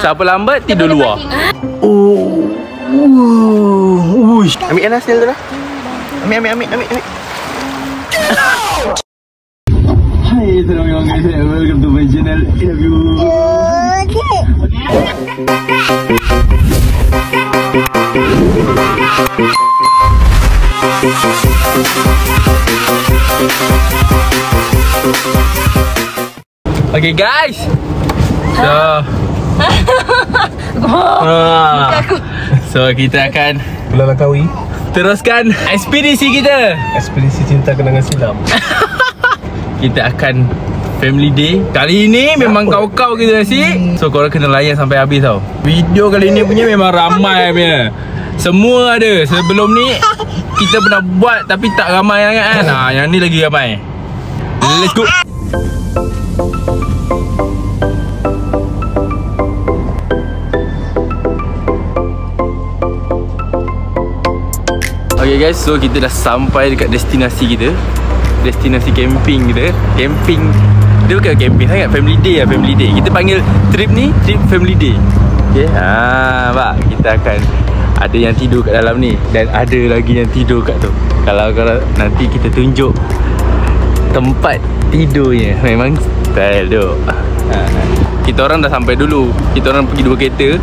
Siapa lambat tidur luar. Oh. Uish. Ambil Anas tu lah. Ambil. Hai, assalamualaikum guys. Welcome to my channel. Interview. Okay guys. So kita akan Pulau Langkawi. teruskan ekspedisi kita. Ekspedisi cinta kenangan silam. Kita akan family day. Kali ini memang kau-kau kita nasi. So korang kena layan sampai habis tau. Video kali ni punya memang ramai punya. Semua ada. Sebelum ni kita pernah buat tapi tak ramai sangat kan. Yang ni lagi ramai. Let's go. Okay guys, so kita dah sampai dekat destinasi kita. Destinasi camping kita. Camping, dia bukan camping sangat, family day lah, family day. Kita panggil trip ni, trip family day. Okay, pak, kita akan ada yang tidur kat dalam ni dan ada lagi yang tidur kat tu. Kalau nanti kita tunjuk tempat tidurnya, memang style tu. Kita orang dah sampai dulu. Kita orang pergi 2 kereta.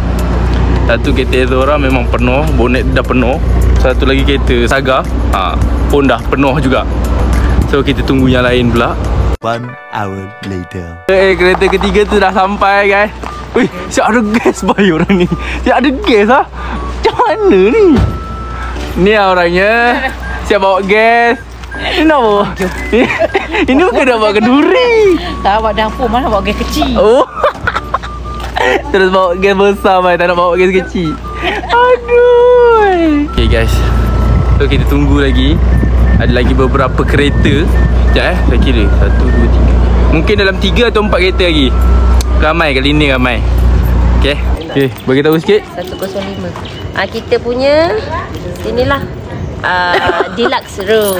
Satu kereta tu orang memang penuh, bonet dah penuh. Satu lagi kereta Saga pun dah penuh juga. So kita tunggu yang lain pula. 1 hour later. Kereta ketiga tu dah sampai guys. Wih, siap ada gas bayi orang ni. Siap ada gas lah. Macam mana ni? Ni lah orangnya. Siap bawa gas. Ini apa? Ini bukan nak bawa kenduri. Tak bawa dapur, mana bawa gas kecil. Oh. Terus bawa gas besar mai, tak nak bawa gas kecil. Aduh. Okay guys, so kita tunggu lagi. Ada lagi beberapa kereta. Sekejap saya kira 1, 2, 3. Mungkin dalam 3 atau 4 kereta lagi. Ramai kali ni, ramai. Okay, bagi tahu sikit. 105. Kita punya inilah deluxe room.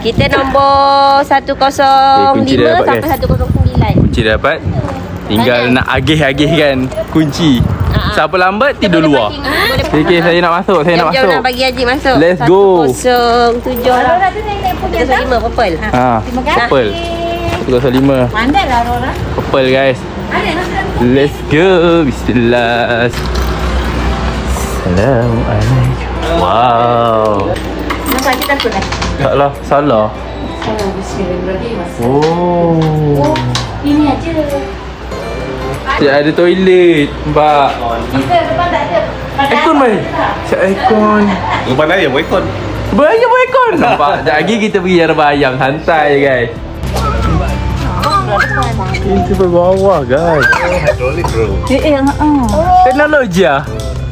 Kita nombor 105 sampai 109. Kunci dah dapat. Tinggal nak agih-agihkan kunci. Siapa lambat tidur luar. Okay, saya nak masuk. Jom nak bagi Haji masuk. Let's go. 107 lah. 105 purple. Purple. 105. Pandai lah Rora. Purple guys. Let's go. Bismillah. Assalamualaikum. Wow. Nampak kita takut lah. Taklah, salah. Bismillahirrahmanirrahim. Oh. Ini aja. Ada toilet, mbak. Kita depan tak ada. Aircon mai. Siap aircon. Depan ayam aircon. Banyak aircon. Nampak. Sekejap lagi kita pergi Yarba Ayam. Santai je guys. Ini ke bawah guys. Hydraulic bro. Teknologi lah.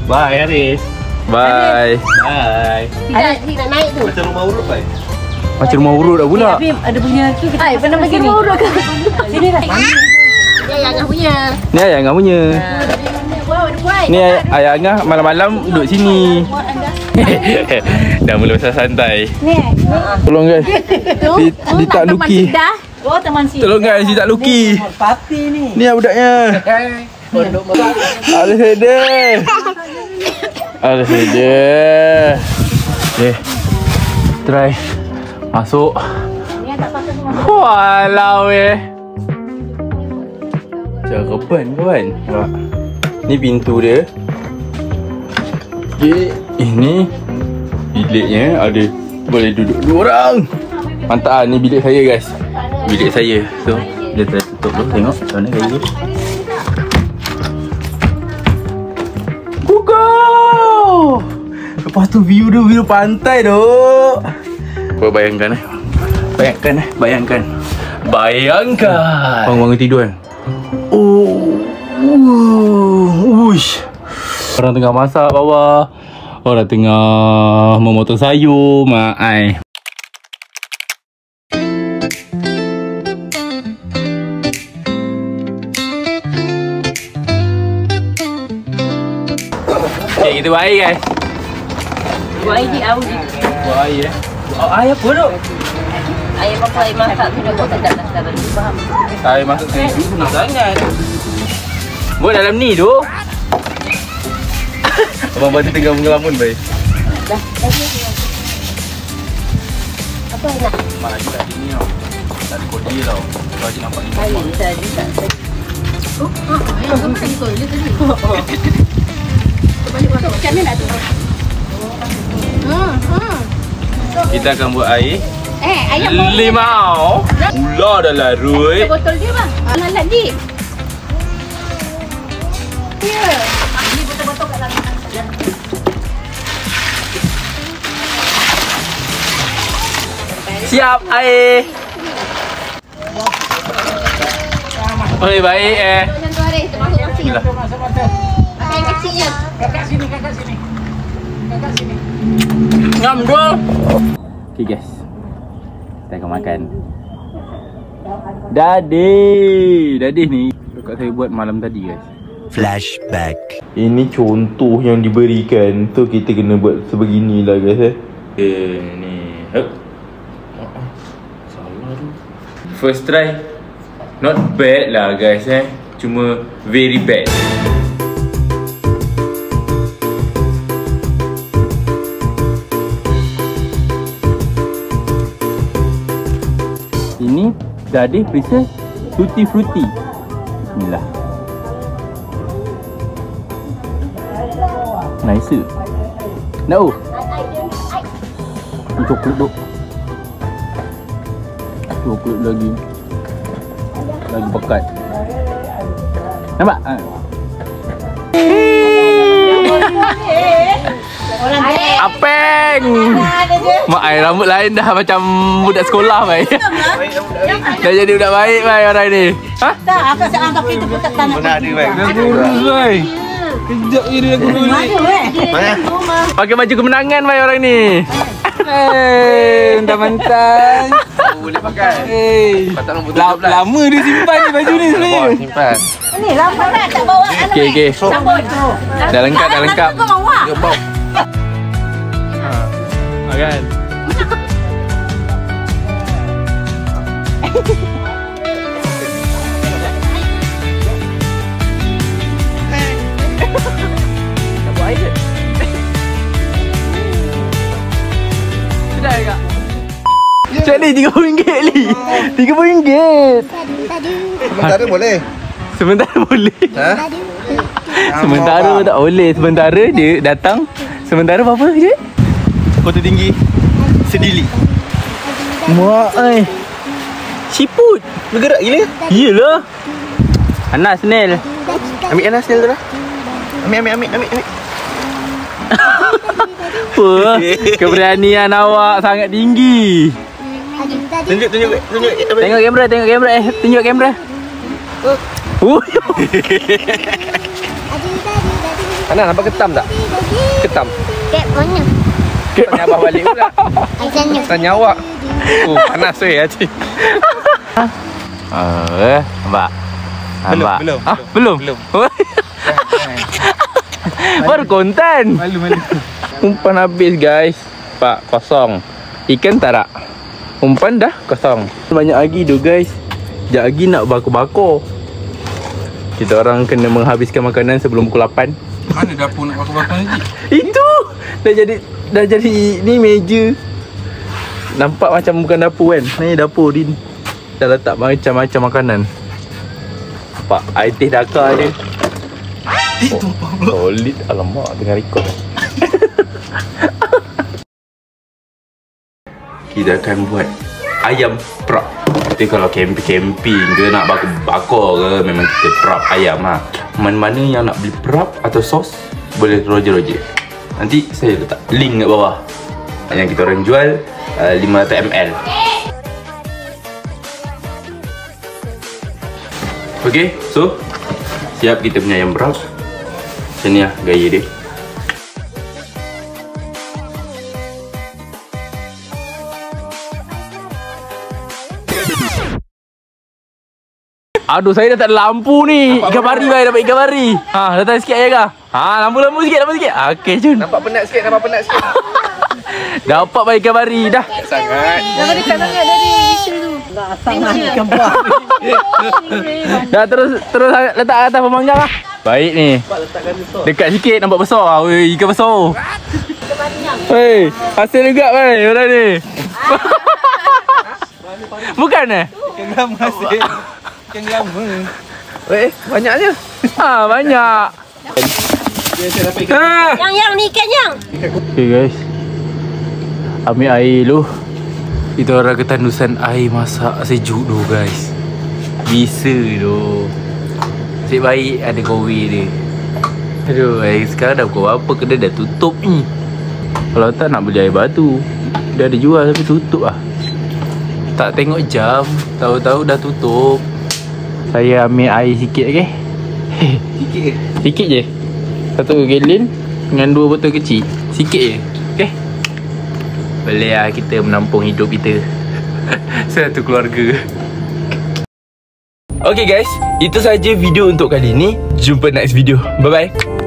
Bye Haris. Bye. Bye. Ada nak naik tu. Macam rumah urut bye. Macam rumah urut dah pula. Ada punya tu. Pernah bagi rumah urut ke? Sini lah. Dia yang Angah punya. Ni ayah Angah punya. Ni ayah Angah malam-malam duduk sini. Dah mula pasal santai. Ni. Tolong guys. Dia tak luki. Oh, teman si. Tolong guys, dia tak luki. Papi ni. Ni lah budaknya. Ada sedih. Ada sedih. Okay. Try. Masuk. Walau carapan kawan. Ni pintu dia. Okay. Ini biliknya, ada boleh duduk 2 orang. Mantap lah. Ni bilik saya guys. Bilik saya. So dia try tutup dulu. Tengok macam mana kayu. Buka. Lepas tu view dia, view pantai tu. Kau bayangkan Bayangkan. Bangun tidur kan. Uish. Orang tengah masak bawah. Orang tengah memotong sayur. Mak Okay, kita buat air guys. Buat air di awal. Buat air air apa tu? Air apa air masak tu dah kau tak dah faham. Air masak tu senang sangat. Buat dalam ni tu. Abang Batu tengah mengelamun baik. Dah. Apa nak? Mak lagi tadi ni tau. Tak ada kodi tau. Kau aja nampak ni. Tadi tak. Ayam kamu tadi toilet tadi. Balik masuk. Macam mana tu? Kita akan buat air. Ayam limau. Gula dah larut. botol dia bang. Lalat ni. Ya. Ni botol-botol kat dalam. Siap air. Okey, baik Macam tu Haris, masuk kasi. Bismillah. Pakai kecilnya. Kakak sini. Ngam dua. Okay guys, kita akan makan Dadih ni dekat saya buat malam tadi guys. Flashback. Ini contoh yang diberikan. So kita kena buat sebeginilah guys ni. Salah tu. First try. Not bad lah guys cuma very bad. Ini dadih perisa tutti frutti. Bismillah. Nice. No. Ini coklat tu. Coklat lagi pekat. Nampak? Apeng. Mak ai rambut lain dah macam budak sekolah mai. Dah jadi budak baik mai orang ni. Ha? Tak, aku nak angkat pintu pun tak nak. Mana ada baik? Kurus mai. Kejap je dia guru ni. Mana? Pakai baju kemenangan mai orang ni. Mantan-mantan. Boleh pakai. Lama dia simpan ni baju ni sebenarnya. Simpan. Ni lama dah tak bawa anu. Okey. Sabun. Dah lengkap. Kau bawa. Makan. Macam ni RM30 ni. RM30. Sementara boleh. Sementara boleh. Ha? Sementara tak boleh. Sementara dia datang. Sementara berapa je? Kota tinggi Sedili. Mak ai. Siput. Bergerak gila. Iyalah. Anas Nel. Ambil Anas tu dah. Ambil. Apa? Keberanian awak sangat tinggi. Tunjuk. Tengok kamera. Tunjuk kamera. Anas nampak ketam tak? Ketam. Kek mana? Tanya abah balik pula. Asalnya. Tanya awak. Oh, panas weh Haji. Nampak? Belum. Belum? Baru konten. Malu. Umpan habis guys. Pak, kosong. Ikan tak? Umpan dah kosong. Banyak lagi tu guys. Sekejap lagi nak bakar-bakar. Kita orang kena menghabiskan makanan sebelum pukul 8. Mana dapur nak bakar-bakar lagi? Itu dah jadi ni meja. Nampak macam bukan dapur kan. Ni dapur Din. Dah letak macam-macam makanan. Nampak air teh Dakar dia. Solid. Alamak tengah record. Kita akan buat ayam prop. Kita kalau camping ke nak bakar ke memang kita prop ayam lah. Mana-mana yang nak beli prop atau sos boleh Roger. Nanti saya letak link kat bawah. Yang kita orang jual 500 ml. Okay, so siap kita punya ayam prop. Macam ni lah gaya dia. Aduh, saya dah tak ada lampu ni. Ikan pari baik, dapat ikan pari. Datang sikit ayah kah? Lampu sikit. Okey, jom. Nampak penat sikit. Dapat baik ikan pari dah. Sangat. Jangan dekat sangat dari isu tu. Dah sangat ikan pari. Dah terus letak atas pemanggang lah. Baik ni. Dekat sikit nampak besar. Weh, ikan besar. Hei, hasil juga weh orang ni. Bukan Ikan lama hasil. Ikan lama. Weh, banyaknya. banyak. Yang ni ikan yang. Okay guys, ambil air dulu. Kita orang ketandusan air masak sejuk dulu guys. Bisa tu. Nasib baik ada kowe dia. Aduh, sekarang dah pukul berapa, kedai dah tutup ni. Kalau tak nak beli air batu. Dia ada jual tapi tutup lah. Tak tengok jam, tahu-tahu dah tutup. Saya ambil air sikit okay? Sikit je. 1 gallon dengan 2 botol kecil. Sikit je. Okay? Boleh lah kita menampung hidup kita. Satu keluarga. Okay guys, itu saja video untuk kali ni. Jumpa next video. Bye bye.